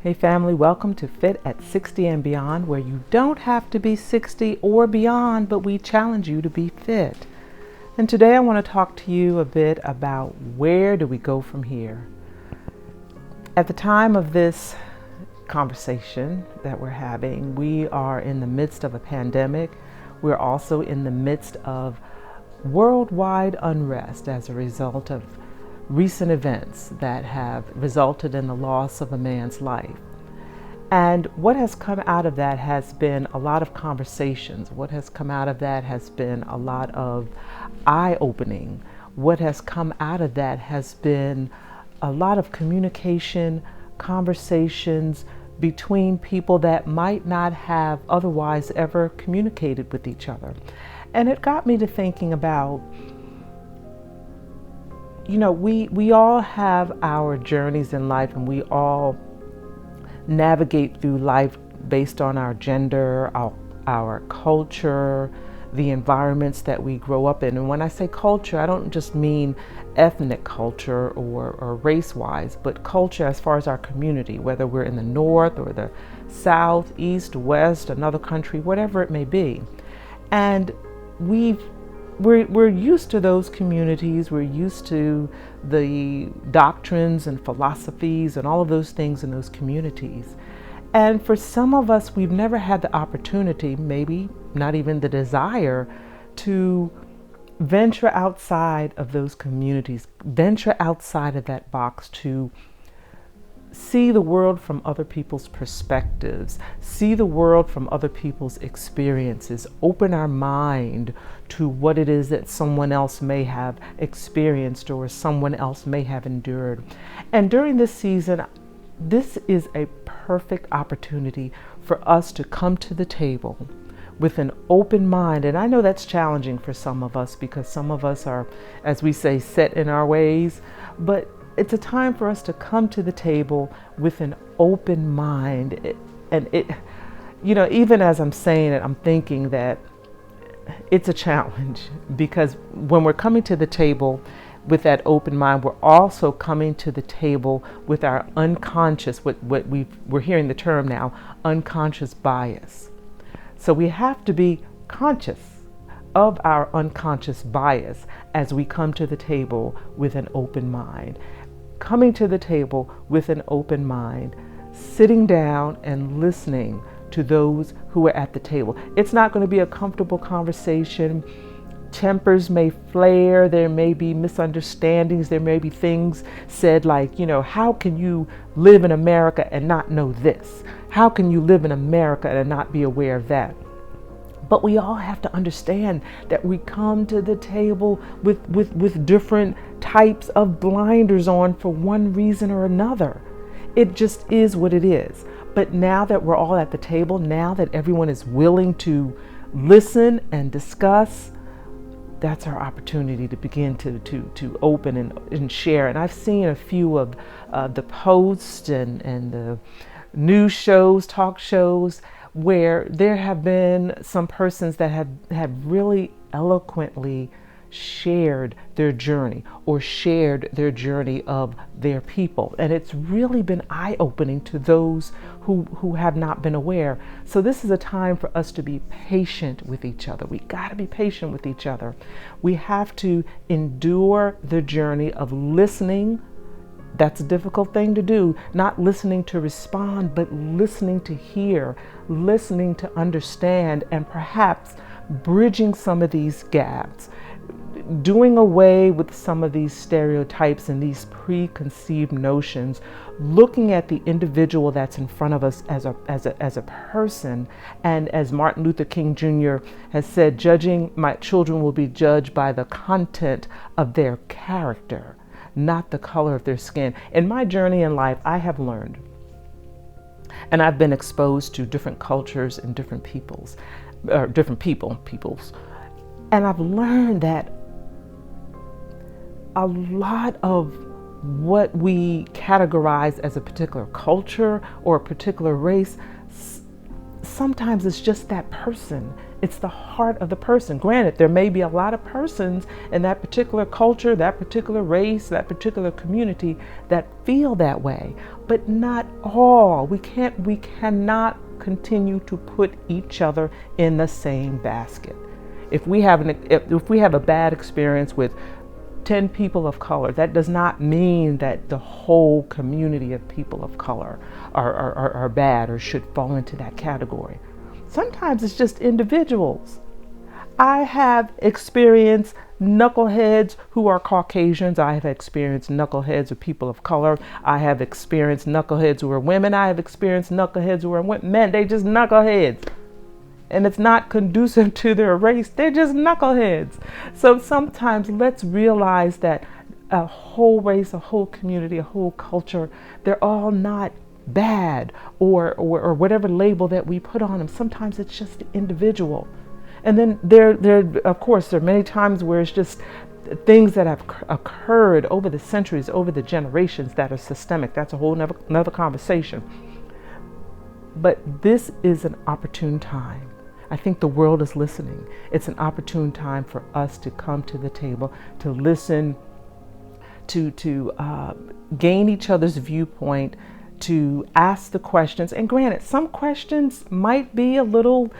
Hey family, welcome to Fit at 60 and Beyond, where you don't have to be 60 or beyond, but we challenge you to be fit. And today I want to talk to you a bit about where do we go from here. At the time of this conversation that we're having, we are in the midst of a pandemic. We're also in the midst of worldwide unrest as a result of recent events that have resulted in the loss of a man's life. And what has come out of that has been a lot of conversations. What has come out of that has been a lot of eye-opening. What has come out of that has been a lot of communication, conversations between people that might not have otherwise ever communicated with each other. And it got me to thinking about, we all have our journeys in life, and we all navigate through life based on our gender, our culture, the environments that we grow up in. And when I say culture, I don't just mean ethnic culture or race-wise, but culture as far as our community, whether we're in the north or the south, east, west, another country, whatever it may be. And we're used to those communities. We're used to the doctrines and philosophies and all of those things in those communities. And for some of us, we've never had the opportunity, maybe not even the desire, to venture outside of those communities, venture outside of that box, to see the world from other people's perspectives, see the world from other people's experiences, open our mind to what it is that someone else may have experienced or someone else may have endured. And during this season, this is a perfect opportunity for us to come to the table with an open mind. And I know that's challenging for some of us because some of us are, as we say, set in our ways, but it's a time for us to come to the table with an open mind. Even as I'm saying it, I'm thinking that it's a challenge, because when we're coming to the table with that open mind, we're also coming to the table with our unconscious, we're hearing the term now, unconscious bias. So we have to be conscious of our unconscious bias as we come to the table with an open mind. Coming to the table with an open mind, sitting down and listening to those who are at the table. It's not going to be a comfortable conversation. Tempers may flare. There may be misunderstandings. There may be things said like, how can you live in America and not know this? How can you live in America and not be aware of that? But we all have to understand that we come to the table with different types of blinders on for one reason or another. It just is what it is. But now that we're all at the table, now that everyone is willing to listen and discuss, that's our opportunity to begin to open and share. And I've seen a few of the posts and the news shows, talk shows, where there have been some persons that have really eloquently shared their journey or shared their journey of their people. And it's really been eye-opening to those who have not been aware. So this is a time for us to be patient with each other. We got to be patient with each other. We have to endure the journey of listening. That's a difficult thing to do, not listening to respond, but listening to hear, listening to understand, and perhaps bridging some of these gaps, doing away with some of these stereotypes and these preconceived notions, looking at the individual that's in front of us as a person. And as Martin Luther King Jr. has said, my children will be judged by the content of their character, not the color of their skin. In my journey in life, I have learned, and I've been exposed to different cultures and different peoples, and I've learned that a lot of what we categorize as a particular culture or a particular race, sometimes it's just that person. It's the heart of the person. Granted, there may be a lot of persons in that particular culture, that particular race, that particular community that feel that way, but not all. We cannot continue to put each other in the same basket. If we have a bad experience with 10 people of color, that does not mean that the whole community of people of color are bad or should fall into that category. Sometimes it's just individuals. I have experienced knuckleheads who are Caucasians. I have experienced knuckleheads of people of color. I have experienced knuckleheads who are women. I have experienced knuckleheads who are men. They just knuckleheads. And it's not conducive to their race. They're just knuckleheads. So sometimes let's realize that a whole race, a whole community, a whole culture, they're all not bad or whatever label that we put on them. Sometimes it's just the individual. And then there of course there are many times where it's just things that have occurred over the centuries, over the generations that are systemic. That's a whole another conversation. But this is an opportune time. I think the world is listening. It's an opportune time for us to come to the table, to listen, to gain each other's viewpoint, to ask the questions. And granted, some questions might be a little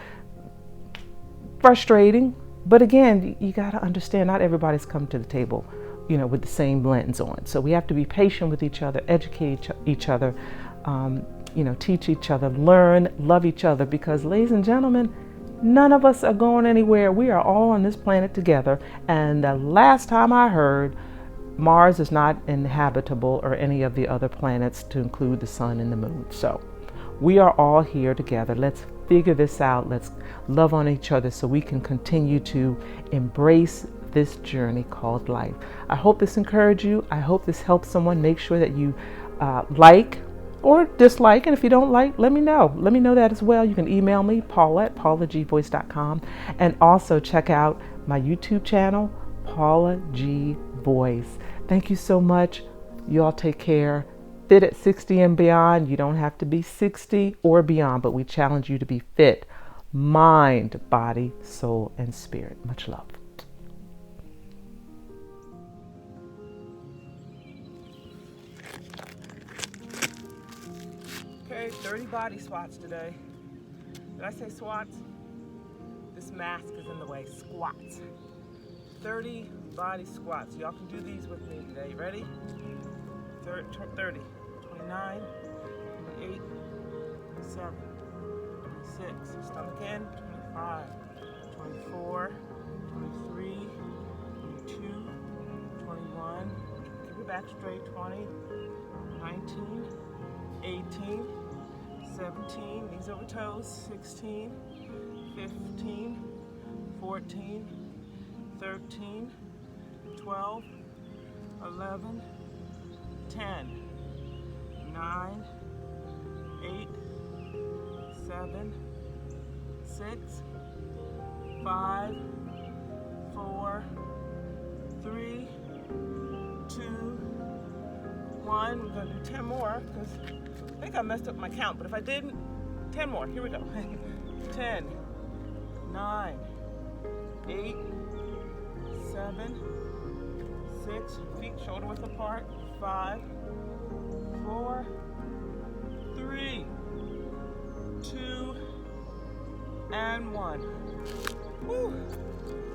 frustrating, but again, you got to understand not everybody's come to the table, with the same lens on. So we have to be patient with each other, educate each other, teach each other, learn, love each other, because ladies and gentlemen, none of us are going anywhere. We are all on this planet together. And the last time I heard, Mars is not inhabitable, or any of the other planets, to include the sun and the moon. So we are all here together. Let's figure this out. Let's love on each other so we can continue to embrace this journey called life. I hope this encouraged you. I hope this helps someone. Make sure that you like or dislike. And if you don't like, let me know. Let me know that as well. You can email me, paula@paulagvoice.com. And also check out my YouTube channel, Paula G Voice. Thank you so much. You all take care. Fit at 60 and beyond. You don't have to be 60 or beyond, but we challenge you to be fit. Mind, body, soul, and spirit. Much love. Okay, 30 body squats today. Did I say squats? This mask is in the way. Squats. 30 body squats. Y'all can do these with me today. Ready? 30. 29, 28, 27, 26. Stomach in. 25, 24, 23, 22, 21. Keep your back straight. 20, 19, 18, 17. Knees over toes. 16, 15, 14, 13, 12, 11, 10, 9, 8, 7, 6, 5, 4, 3, 2, 1. We're going to do 10 more because I think I messed up my count, but if I didn't, 10 more. Here we go. 10, 9, 8, 7, 6, feet shoulder width apart. 5, 4, 3, 2, and 1. Whew.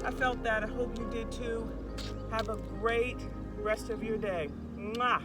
I felt that. I hope you did too. Have a great rest of your day. Mwah.